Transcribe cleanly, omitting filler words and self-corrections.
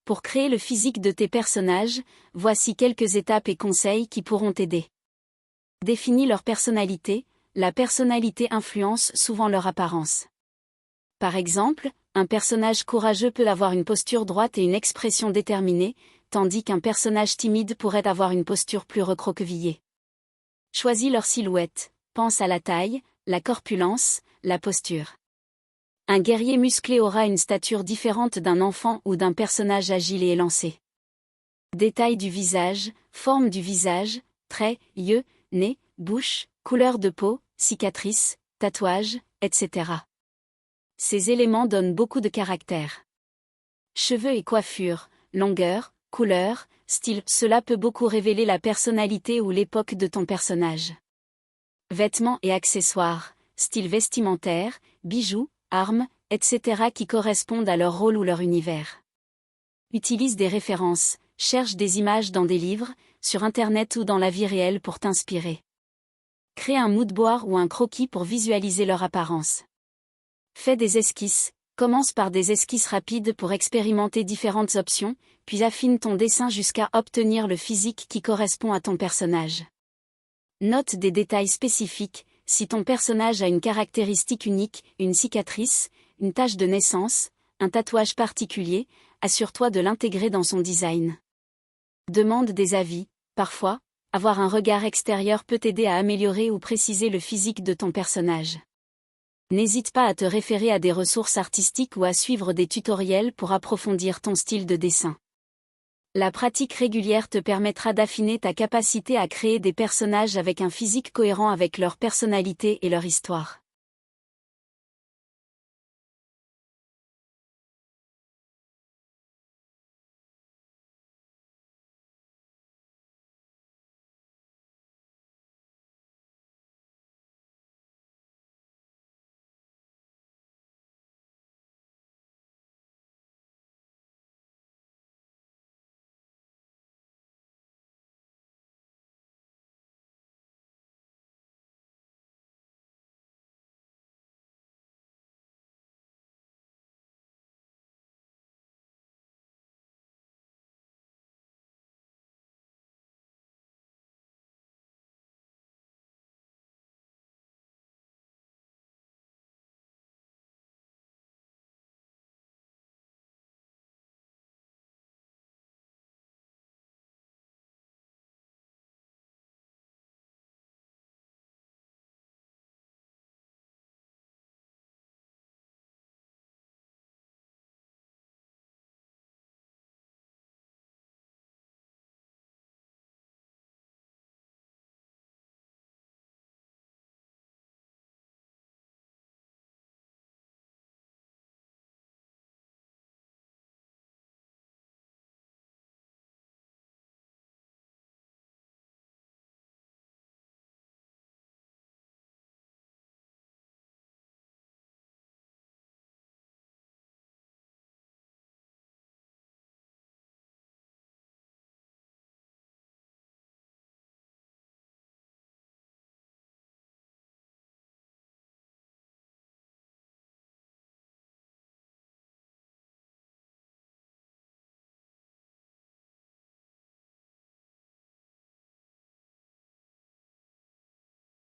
Pour créer le physique de tes personnages, voici quelques étapes et conseils qui pourront t'aider. Définis leur personnalité. La personnalité influence souvent leur apparence. Par exemple, un personnage courageux peut avoir une posture droite et une expression déterminée, tandis qu'un personnage timide pourrait avoir une posture plus recroquevillée. Choisis leur silhouette. Pense à la taille, la corpulence, la posture. Un guerrier musclé aura une stature différente d'un enfant ou d'un personnage agile et élancé. Détails du visage, forme du visage, traits, yeux, nez, bouche, couleur de peau, cicatrices, tatouages, etc. Ces éléments donnent beaucoup de caractère. Cheveux et coiffure, longueur, couleur, style, cela peut beaucoup révéler la personnalité ou l'époque de ton personnage. Vêtements et accessoires, style vestimentaire, bijoux, armes, etc. qui correspondent à leur rôle ou leur univers. Utilise des références, cherche des images dans des livres, sur Internet ou dans la vie réelle pour t'inspirer. Crée un mood board ou un croquis pour visualiser leur apparence. Fais des esquisses, commence par des esquisses rapides pour expérimenter différentes options, puis affine ton dessin jusqu'à obtenir le physique qui correspond à ton personnage. Note des détails spécifiques, si ton personnage a une caractéristique unique, une cicatrice, une tache de naissance, un tatouage particulier, assure-toi de l'intégrer dans son design. Demande des avis, parfois, avoir un regard extérieur peut t'aider à améliorer ou préciser le physique de ton personnage. N'hésite pas à te référer à des ressources artistiques ou à suivre des tutoriels pour approfondir ton style de dessin. La pratique régulière te permettra d'affiner ta capacité à créer des personnages avec un physique cohérent avec leur personnalité et leur histoire.